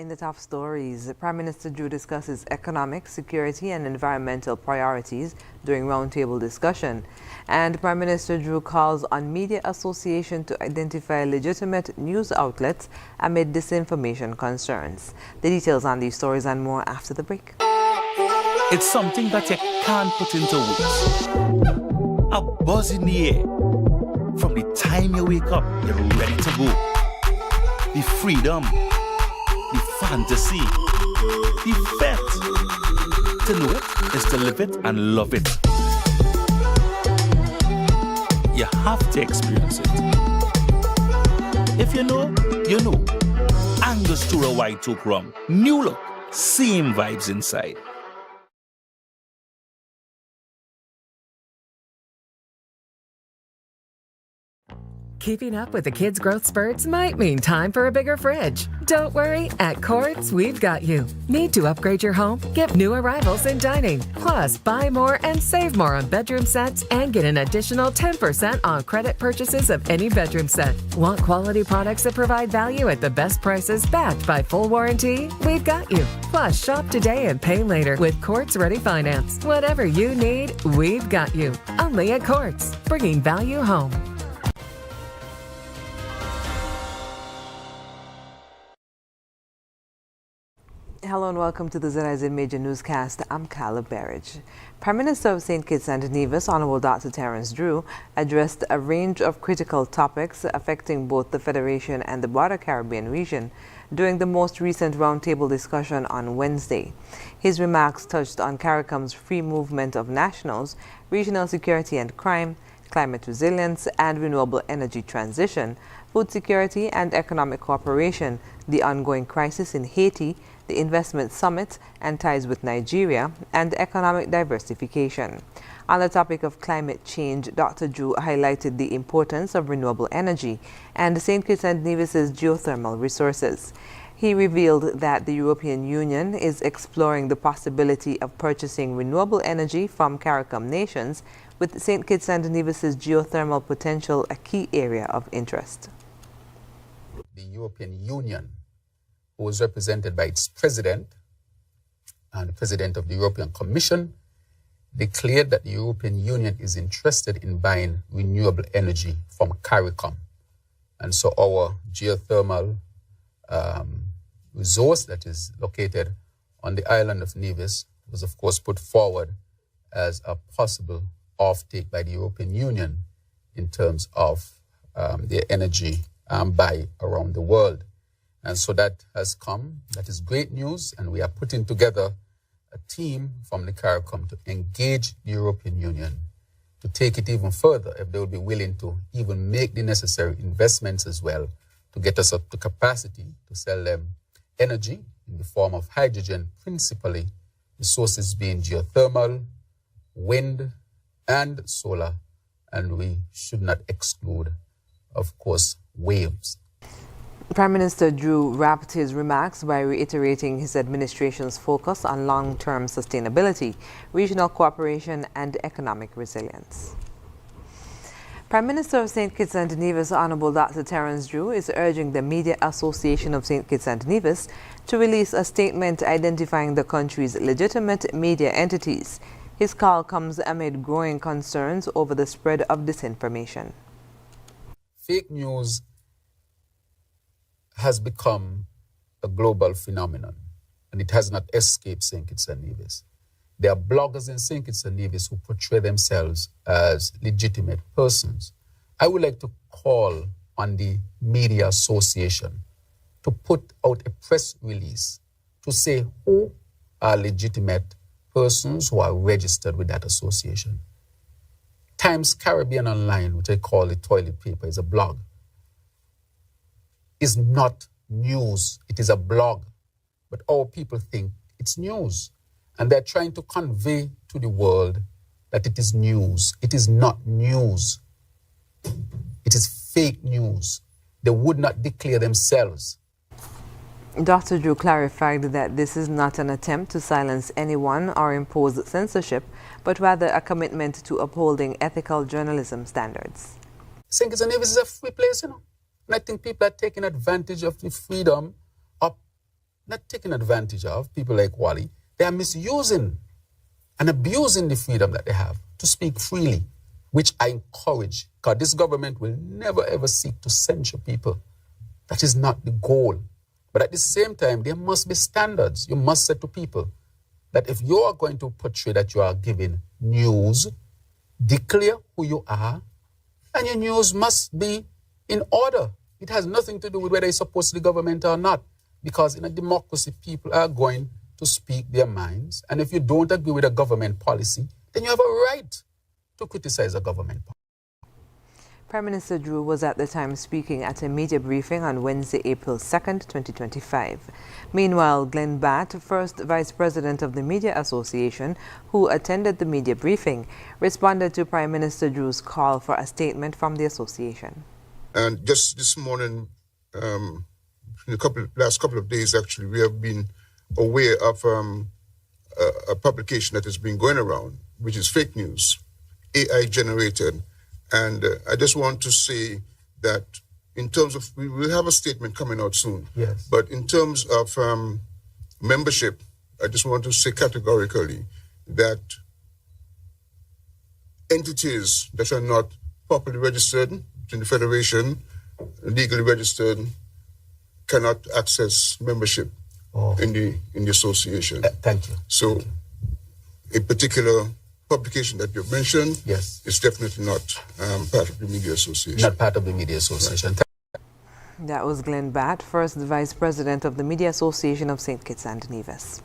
In the top stories, Prime Minister Drew discusses economic, security and environmental priorities during roundtable discussion. And Prime Minister Drew calls on media association to identify legitimate news outlets amid disinformation concerns. The details on these stories and more after the break. It's something that you can't put into words. A buzz in the air. From the time you wake up, you're ready to go. The freedom, the fantasy, the fact. To know it is to live it and love it. You have to experience it. If you know, you know. Angostura White Oak Rum. New look, same vibes inside. Keeping up with the kids' growth spurts might mean time for a bigger fridge. Don't worry, at Quartz, we've got you. Need to upgrade your home? Get new arrivals in dining. Plus, buy more and save more on bedroom sets and get an additional 10% on credit purchases of any bedroom set. Want quality products that provide value at the best prices backed by full warranty? We've got you. Plus, shop today and pay later with Quartz Ready Finance. Whatever you need, we've got you. Only at Quartz, bringing value home. Hello and welcome to the ZIZ Major Newscast. I'm Carla Berridge. Prime Minister of St. Kitts and Nevis, Honorable Dr. Terence Drew, addressed a range of critical topics affecting both the Federation and the broader Caribbean region during the most recent roundtable discussion on Wednesday. His remarks touched on CARICOM's free movement of nationals, regional security and crime, climate resilience and renewable energy transition, food security and economic cooperation, the ongoing crisis in Haiti, the investment summit and ties with Nigeria, and economic diversification. On the topic of climate change, Dr. Drew highlighted the importance of renewable energy and St. Kitts and Nevis's geothermal resources. He revealed that the European Union is exploring the possibility of purchasing renewable energy from CARICOM nations, with St. Kitts and Nevis's geothermal potential a key area of interest. The European Union, who was represented by its president and the president of the European Commission, declared that the European Union is interested in buying renewable energy from CARICOM. And so our geothermal resource that is located on the island of Nevis was, of course, put forward as a possible offtake by the European Union in terms of their energy buy around the world. And so that has come. That is great news. And we are putting together a team from the CARICOM to engage the European Union to take it even further if they will be willing to even make the necessary investments as well to get us up to capacity to sell them energy in the form of hydrogen, principally, the sources being geothermal, wind, and solar. And we should not exclude, of course, waves. Prime Minister Drew wrapped his remarks by reiterating his administration's focus on long-term sustainability, regional cooperation and economic resilience. Prime Minister of St. Kitts and Nevis, Honorable Dr. Terence Drew, is urging the Media Association of St. Kitts and Nevis to release a statement identifying the country's legitimate media entities. His call comes amid growing concerns over the spread of disinformation. Fake news has become a global phenomenon, and it has not escaped St. Kitts and Nevis. There are bloggers in St. Kitts and Nevis who portray themselves as legitimate persons. I would like to call on the Media Association to put out a press release to say who are legitimate persons who are registered with that association. Times Caribbean Online, which I call the toilet paper, is a blog. Is not news. It is a blog. But our people think it's news. And they're trying to convey to the world that it is news. It is not news. It is fake news. They would not declare themselves. Dr. Drew clarified that this is not an attempt to silence anyone or impose censorship, but rather a commitment to upholding ethical journalism standards. St. Kitts and Nevis is a free place, you know. And I think people are taking advantage of the freedom of not taking advantage of, people like Wally, they are misusing and abusing the freedom that they have to speak freely, which I encourage, because this government will never ever seek to censure people. That is not the goal. But at the same time, there must be standards. You must say to people that if you are going to portray that you are giving news, declare who you are, and your news must be in order. It has nothing to do with whether it's supposed to be government or not, because in a democracy, people are going to speak their minds, and if you don't agree with a government policy, then you have a right to criticize a government policy. Prime Minister Drew was at the time speaking at a media briefing on Wednesday, April 2nd, 2025. Meanwhile, Glenn Batt, first Vice President of the Media Association, who attended the media briefing, responded to Prime Minister Drew's call for a statement from the association. And just this morning, in the last couple of days, actually, we have been aware of a publication that has been going around, which is fake news, AI generated. And I just want to say that in terms of, we will have a statement coming out soon. Yes. But in terms of membership, I just want to say categorically that entities that are not properly registered in the Federation, legally registered, cannot access membership in the association. Thank you. So a particular publication that you've mentioned, yes, is definitely not part of the Media Association. Not part of the Media Association. Right. That was Glenn Batt, first Vice President of the Media Association of St. Kitts and Nevis.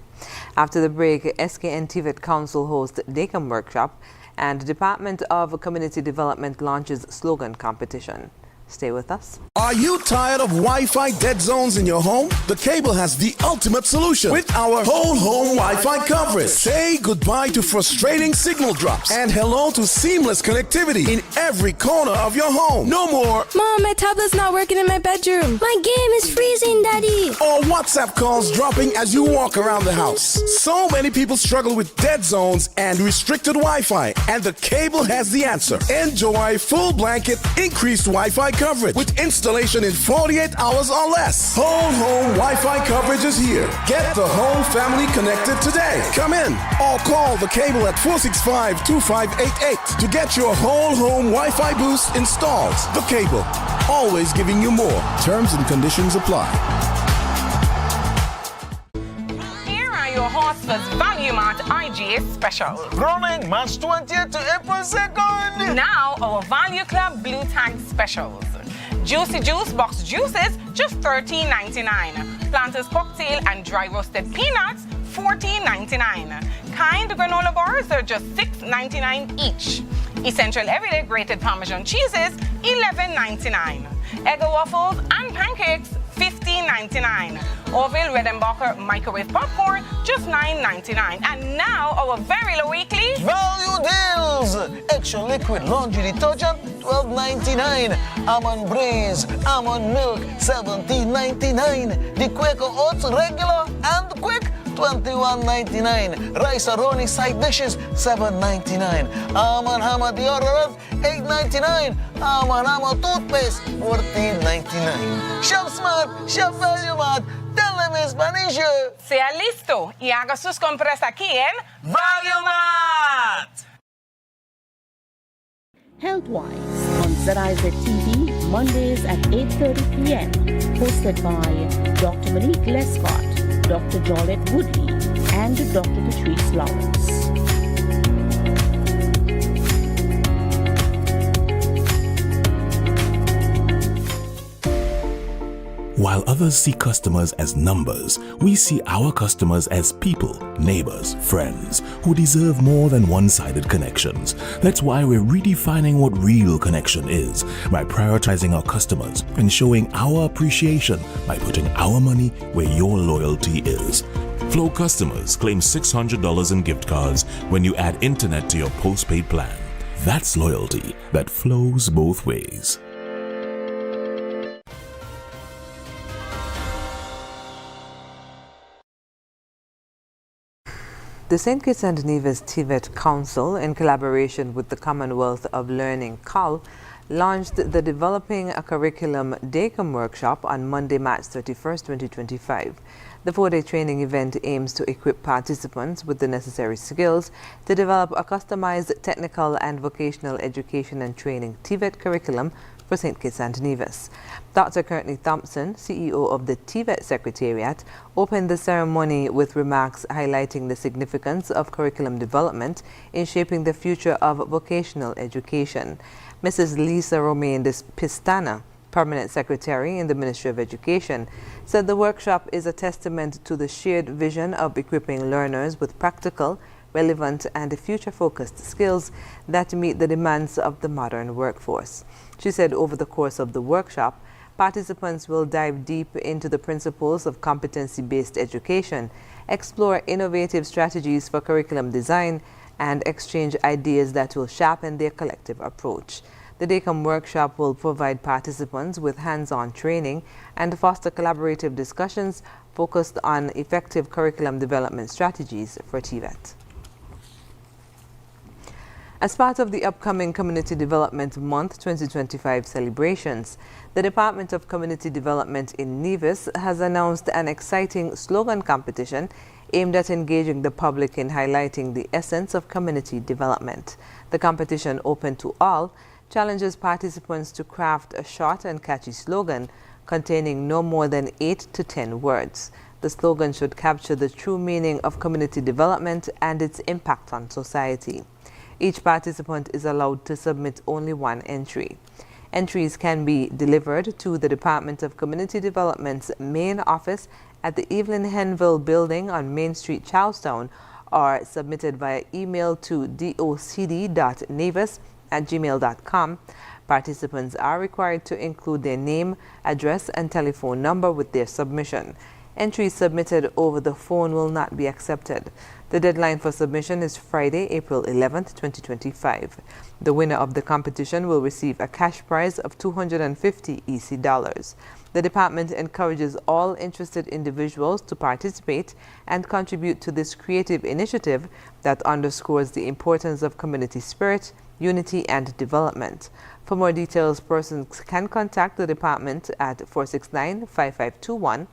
After the break, SKN TVET Council hosts DACOM workshop and Department of Community Development launches slogan competition. Stay with us. Are you tired of Wi-Fi dead zones in your home? The Cable has the ultimate solution with our whole home Wi-Fi coverage. Say goodbye to frustrating signal drops and hello to seamless connectivity in every corner of your home. No more Mom, my tablet's not working in my bedroom. My game is freezing, Daddy. or WhatsApp calls dropping as you walk around the house. So many people struggle with dead zones and restricted Wi-Fi, and the Cable has the answer. Enjoy full blanket increased Wi-Fi coverage with installation in 48 hours or less. Whole home Wi-Fi coverage is here. Get the whole family connected today. Come in or call the Cable at 465-2588 to get your whole home Wi-Fi boost installed. The Cable, always giving you more. Terms and conditions apply. Here are your Horsford's Value Mart IGA specials. Running March 20th to April 2nd. Now our Value Club Blue Tag specials. Juicy Juice box juices, just $13.99. Planters cocktail and dry roasted peanuts, $14.99. Kind granola bars are just $6.99 each. Essential everyday grated Parmesan cheeses, $11.99. Egg waffles and pancakes, $15.99. Orville Redenbacher microwave popcorn, just $9.99. And now our very low weekly Value deals. Extra liquid laundry detergent, $12.99. Almond Braze, almond milk, $17.99. The Quaker Oats regular and quick, $21.99. Rice Aroni side dishes, $7.99. Almond Hammer deodorant, $8.99. Almond Hammer toothpaste, $14.99. Shop Smart, Shop Value Mart. Tell them in Spanish. sea listo y haga sus compras aquí en Value Mart. Healthwise on ZIZ TV, Mondays at 8:30 p.m. Hosted by Dr. Monique Lescott, Dr. Jolette Woodley, and Dr. Patrice Lawrence. While others see customers as numbers, we see our customers as people, neighbors, friends, who deserve more than one-sided connections. That's why we're redefining what real connection is by prioritizing our customers and showing our appreciation by putting our money where your loyalty is. Flow customers claim $600 in gift cards when you add internet to your postpaid plan. That's loyalty that flows both ways. The St. Kitts and Nevis TVET Council, in collaboration with the Commonwealth of Learning COL, launched the Developing a Curriculum DACOM workshop on Monday, March 31st, 2025. The 4-day training event aims to equip participants with the necessary skills to develop a customized technical and vocational education and training TVET curriculum for St. Kitts and Nevis. Dr. Courtney Thompson, CEO of the TVET Secretariat, opened the ceremony with remarks highlighting the significance of curriculum development in shaping the future of vocational education. Mrs. Lisa Romain Pistana, Permanent Secretary in the Ministry of Education, said the workshop is a testament to the shared vision of equipping learners with practical, relevant and future-focused skills that meet the demands of the modern workforce. She said over the course of the workshop, participants will dive deep into the principles of competency-based education, explore innovative strategies for curriculum design, and exchange ideas that will sharpen their collective approach. The DACOM workshop will provide participants with hands-on training and foster collaborative discussions focused on effective curriculum development strategies for TVET. As part of the upcoming Community Development Month 2025 celebrations, the Department of Community Development in Nevis has announced an exciting slogan competition aimed at engaging the public in highlighting the essence of community development. The competition, open to all, challenges participants to craft a short and catchy slogan containing no more than 8 to 10 words. The slogan should capture the true meaning of community development and its impact on society. Each participant is allowed to submit only one entry. Entries can be delivered to the Department of Community Development's main office at the Evelyn Henville Building on Main Street, Charlestown, or submitted via email to docd.nevis@gmail.com. Participants are required to include their name, address, and telephone number with their submission. Entries submitted over the phone will not be accepted. The deadline for submission is Friday, April 11th, 2025. The winner of the competition will receive a cash prize of $250 EC. The department encourages all interested individuals to participate and contribute to this creative initiative that underscores the importance of community spirit, unity, and development. For more details, persons can contact the department at 469-5521,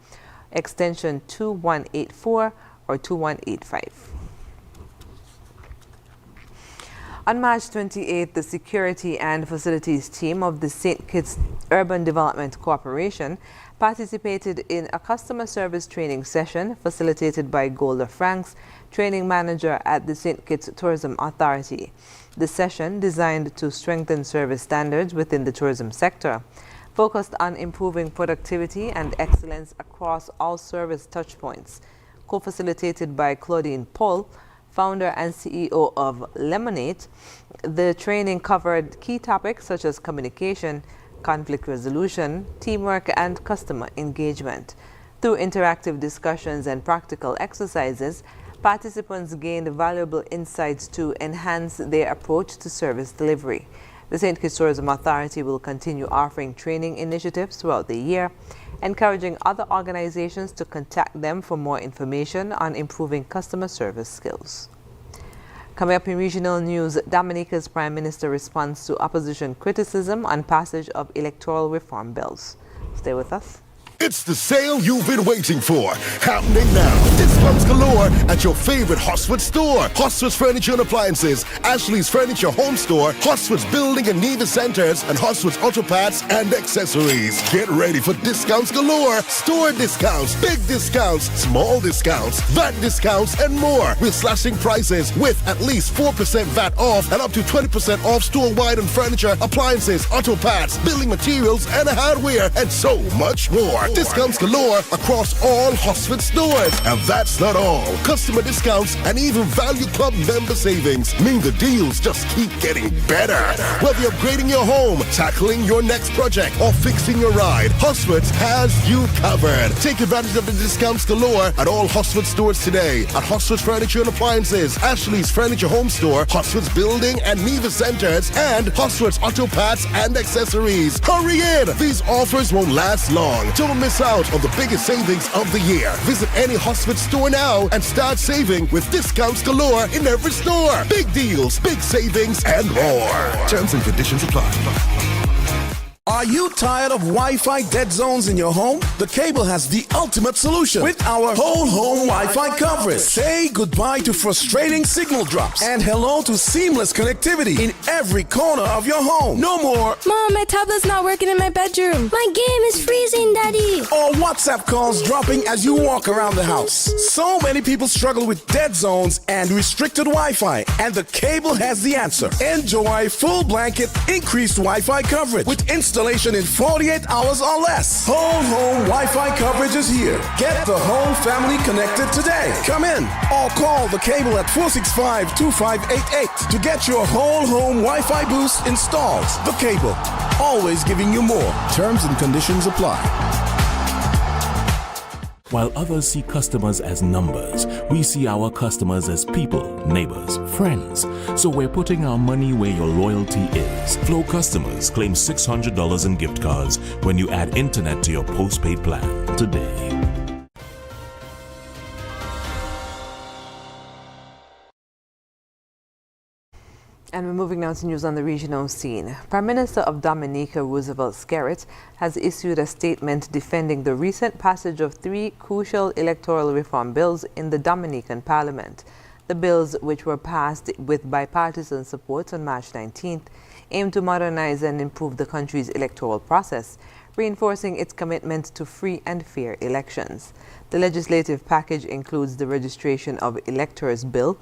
extension 2184 or 2185. On March 28th, the Security and Facilities team of the St. Kitts Urban Development Corporation participated in a customer service training session facilitated by Golda Franks, training manager at the St. Kitts Tourism Authority. The session, designed to strengthen service standards within the tourism sector, focused on improving productivity and excellence across all service touchpoints. Co-facilitated by Claudine Paul, founder and CEO of Lemonade, the training covered key topics such as communication, conflict resolution, teamwork, and customer engagement. Through interactive discussions and practical exercises, participants gained valuable insights to enhance their approach to service delivery. The St. Kitts Tourism Authority will continue offering training initiatives throughout the year, encouraging other organizations to contact them for more information on improving customer service skills. Coming up in regional news, Dominica's Prime Minister responds to opposition criticism on passage of electoral reform bills. Stay with us. It's the sale you've been waiting for. Happening now. Discounts galore at your favorite Hosford store. Hosford's Furniture and Appliances, Ashley's Furniture Home Store, Hosford's Building and Nevis Centers, and Hosford's Auto Parts and Accessories. Get ready for discounts galore. Store discounts, big discounts, small discounts, VAT discounts, and more. We're slashing prices with at least 4% VAT off and up to 20% off store-wide on furniture, appliances, auto parts, building materials, and hardware, and so much more. Discounts galore across all Hosford stores. And that's not all. Customer discounts and even Value Club member savings mean the deals just keep getting better. Whether you're upgrading your home, tackling your next project, or fixing your ride, Hosford has you covered. Take advantage of the discounts galore at all Hosford stores today. At Hosford's Furniture and Appliances, Ashley's Furniture Home Store, Hosford's Building and Nevis Centers, and Hosford's Auto Parts and Accessories. Hurry in! These offers won't last long. Don't miss out on the biggest savings of the year. Visit any Hosford store now and start saving with discounts galore in every store. Big deals, big savings, and more. Terms and conditions apply. Are you tired of Wi-Fi dead zones in your home? The Cable has the ultimate solution with our whole home Wi-Fi coverage. Say goodbye to frustrating signal drops and hello to seamless connectivity in every corner of your home. No more Mom, my tablet's not working in my bedroom. My game is freezing, Daddy. or WhatsApp calls dropping as you walk around the house. So many people struggle with dead zones and restricted Wi-Fi, and the Cable has the answer. Enjoy full blanket increased Wi-Fi coverage with installation in 48 hours or less. Whole home Wi-Fi coverage is here. Get the whole family connected today. Come in or call the Cable at 465-2588 to get your whole home Wi-Fi boost installed. The Cable, always giving you more. Terms and conditions apply. While others see customers as numbers, we see our customers as people, neighbors, friends. So we're putting our money where your loyalty is. Flow customers claim $600 in gift cards when you add internet to your postpaid plan today. And we're moving now to news on the regional scene. Prime Minister of Dominica, Roosevelt Skerritt, has issued a statement defending the recent passage of 3 crucial electoral reform bills in the Dominican Parliament. The bills, which were passed with bipartisan support on March 19th, aim to modernize and improve the country's electoral process, reinforcing its commitment to free and fair elections. The legislative package includes the Registration of Electors Bill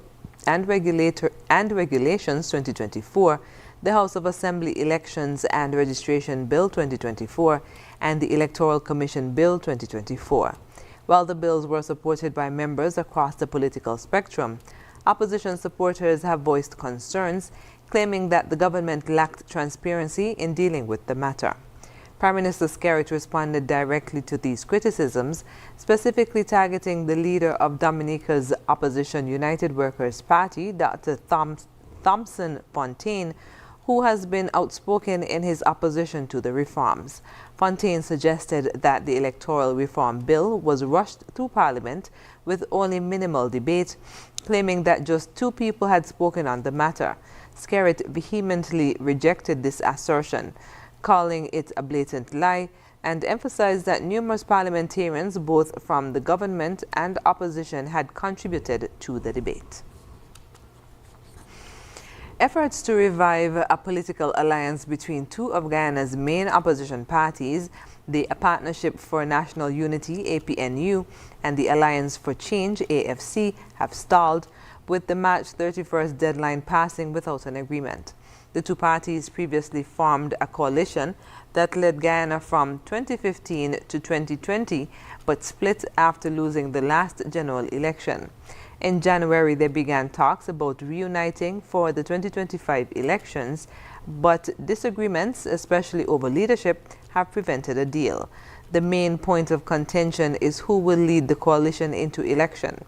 and Regulations 2024, the House of Assembly Elections and Registration Bill 2024, and the Electoral Commission Bill 2024. While the bills were supported by members across the political spectrum, opposition supporters have voiced concerns, claiming that the government lacked transparency in dealing with the matter. Prime Minister Skerritt responded directly to these criticisms, specifically targeting the leader of Dominica's opposition United Workers' Party, Dr. Thompson Fontaine, who has been outspoken in his opposition to the reforms. Fontaine suggested that the electoral reform bill was rushed through Parliament with only minimal debate, claiming that just 2 people had spoken on the matter. Skerritt vehemently rejected this assertion, calling it a blatant lie, and emphasized that numerous parliamentarians, both from the government and opposition, had contributed to the debate. Efforts to revive a political alliance between 2 of Guyana's main opposition parties, the Partnership for National Unity, APNU, and the Alliance for Change, AFC, have stalled, with the March 31st deadline passing without an agreement. The 2 parties previously formed a coalition that led Guyana from 2015 to 2020, but split after losing the last general election. In January, they began talks about reuniting for the 2025 elections, but disagreements, especially over leadership, have prevented a deal. The main point of contention is who will lead the coalition into election.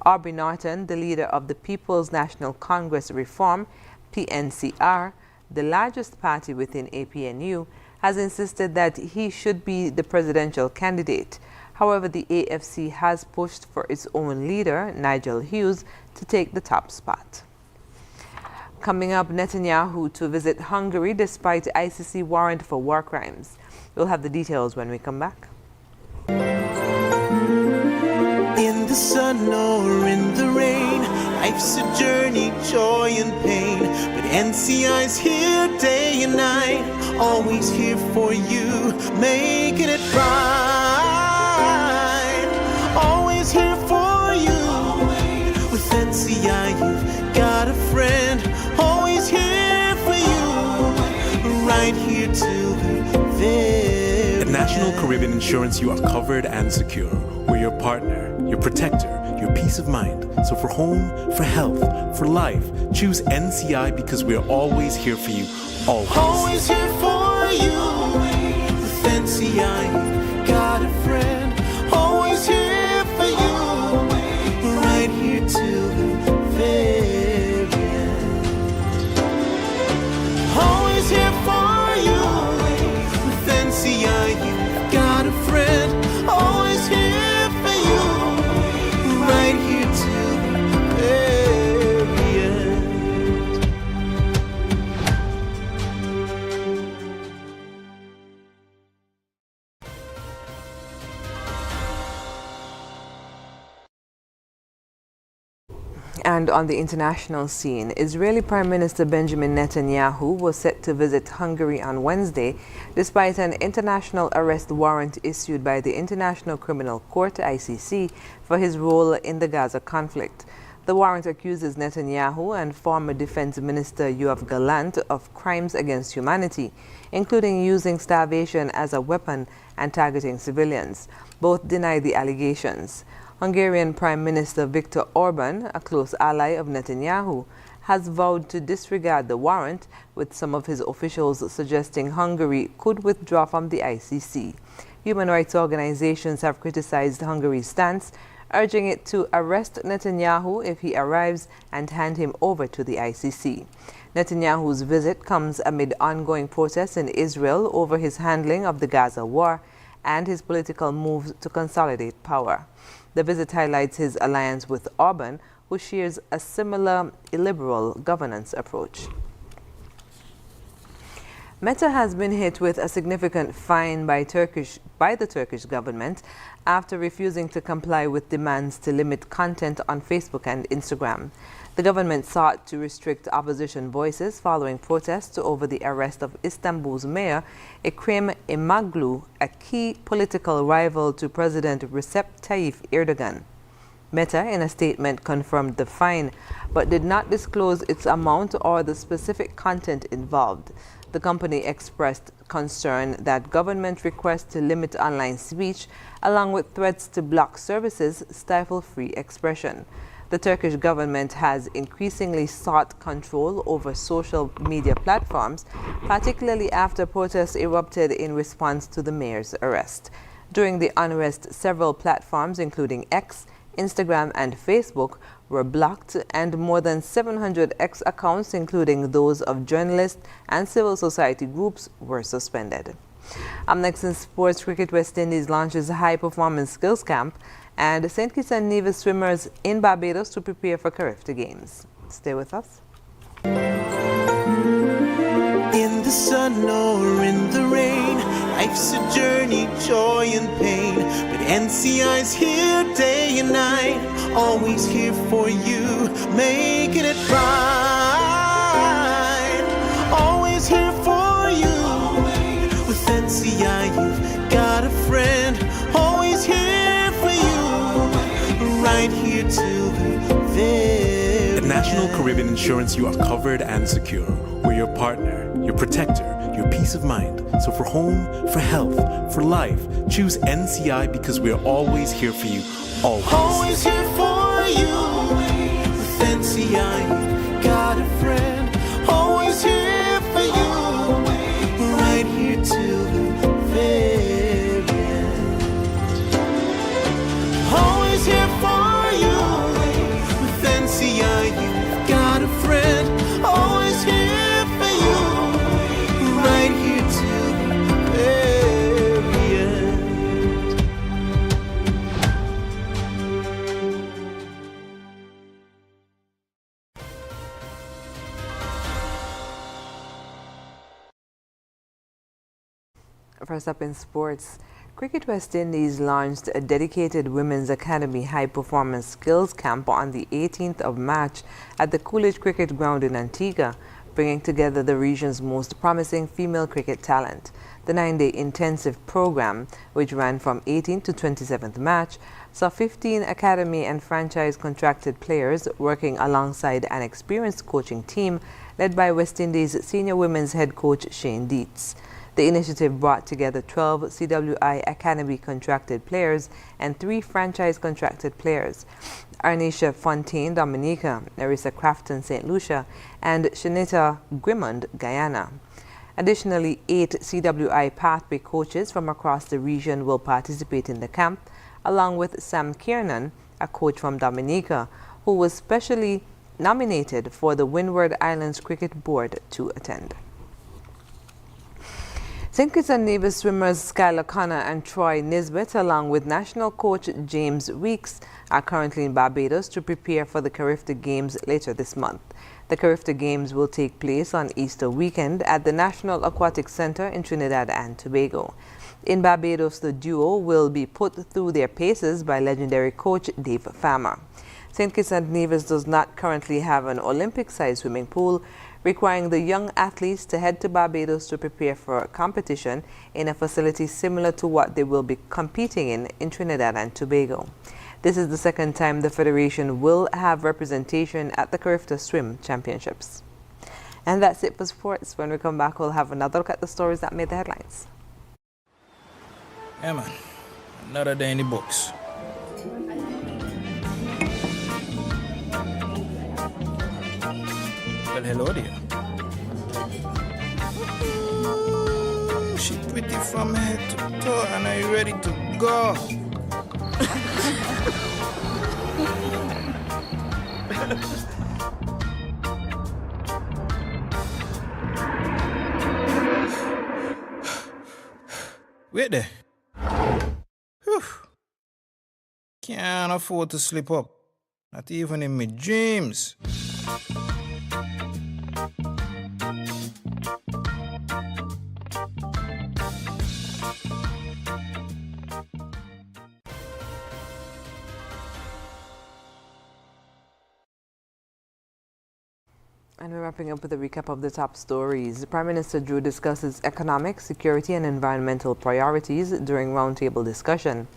Aubrey Norton, the leader of the People's National Congress Reform, PNCR, the largest party within APNU, has insisted that he should be the presidential candidate. However, the AFC has pushed for its own leader, Nigel Hughes, to take the top spot. Coming up, Netanyahu to visit Hungary despite ICC warrant for war crimes. We'll have the details when we come back. In the sun or in the rain, life's a journey, joy and pain. But NCI's here day and night, always here for you, making it right. Always here for you. With NCI, you've got a friend, always here for you, right here till the very At National Caribbean Insurance, you are covered and secure. We're your partner, your protector, your peace of mind. So for home, for health, for life, choose NCI because we're always here for you. Always. Always here for you. With NCI, got a friend. Always here for you. Right here till the very end. Always here for you. With NCI, you've got a friend. Always here for you. Right here till the very end. And on the international scene, Israeli Prime Minister Benjamin Netanyahu was set to visit Hungary on Wednesday, despite an international arrest warrant issued by the International Criminal Court (ICC) for his role in the Gaza conflict. The warrant accuses Netanyahu and former Defense Minister Yoav Gallant of crimes against humanity, including using starvation as a weapon and targeting civilians. Both deny the allegations. Hungarian Prime Minister Viktor Orban, a close ally of Netanyahu, has vowed to disregard the warrant, with some of his officials suggesting Hungary could withdraw from the ICC. Human rights organizations have criticized Hungary's stance, urging it to arrest Netanyahu if he arrives and hand him over to the ICC. Netanyahu's visit comes amid ongoing protests in Israel over his handling of the Gaza war and his political moves to consolidate power. The visit highlights his alliance with Orban, who shares a similar illiberal governance approach. Meta has been hit with a significant fine by the Turkish government after refusing to comply with demands to limit content on Facebook and Instagram. The government sought to restrict opposition voices following protests over the arrest of Istanbul's mayor, Ekrem İmamoğlu, a key political rival to President Recep Tayyip Erdogan. Meta, in a statement, confirmed the fine, but did not disclose its amount or the specific content involved. The company expressed concern that government requests to limit online speech, along with threats to block services, stifle free expression. The Turkish government has increasingly sought control over social media platforms, particularly after protests erupted in response to the mayor's arrest. During the unrest, several platforms, including X, Instagram, and Facebook, were blocked, and more than 700 X accounts, including those of journalists and civil society groups, were suspended. Up next in sports, Cricket West Indies launches a high-performance skills camp, and St. Kitts and Nevis swimmers in Barbados to prepare for Carifta Games. Stay with us. In the sun or in the rain, life's a journey, joy and pain. But NCI's here day and night, always here for you, making it right. Always here for you. With NCI, you've got a friend, always here for you. Right here till the very At National Caribbean Insurance, you are covered and secure. We're your partner, your protector, your peace of mind. So for home, for health, for life, choose NCI because we're always here for you. Always. Always here for you. With NCI, you've got a friend, always here for you. Right here till the very end. Always here for you. With NCI, you've got a friend, always here for you. Right here till the very end. First up in sports, Cricket West Indies launched a dedicated Women's Academy high-performance skills camp on the 18th of March at the Coolidge Cricket Ground in Antigua, bringing together the region's most promising female cricket talent. The 9-day intensive program, which ran from 18th to 27th March, saw 15 academy and franchise contracted players working alongside an experienced coaching team led by West Indies senior women's head coach Shane Dietz. The initiative brought together 12 CWI Academy contracted players and 3 franchise contracted players: Arnisha Fontaine, Dominica; Narissa Crafton, St. Lucia; and Shanita Grimond, Guyana. Additionally, 8 CWI pathway coaches from across the region will participate in the camp, along with Sam Kiernan, a coach from Dominica, who was specially nominated for the Windward Islands Cricket Board to attend. St. Kitts and Nevis swimmers Skylar Connor and Troy Nisbet, along with national coach James Weeks, are currently in Barbados to prepare for the Carifta Games later this month. The Carifta Games will take place on Easter weekend at the National Aquatic Center in Trinidad and Tobago. In Barbados, the duo will be put through their paces by legendary coach Dave Farmer. St. Kitts and Nevis does not currently have an Olympic-sized swimming pool, requiring the young athletes to head to Barbados to prepare for a competition in a facility similar to what they will be competing in Trinidad and Tobago. This is the second time the Federation will have representation at the Carifta Swim Championships. And that's it for sports. When we come back, we'll have another look at the stories that made the headlines. Yeah, man. Another day in the books. Well, hello there. Ooh, she pretty from head to toe, and are you ready to go? Wait there. Whew. Can't afford to slip up. Not even in my dreams. And we're wrapping up with a recap of the top stories. Prime Minister Drew discusses economic, security and environmental priorities during roundtable discussion.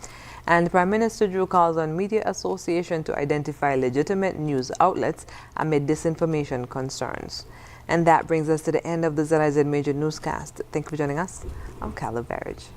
And Prime Minister Drew calls on Media Association to identify legitimate news outlets amid disinformation concerns. And that brings us to the end of the ZIZ Major Newscast. Thank you for joining us. I'm Caleb Barrage.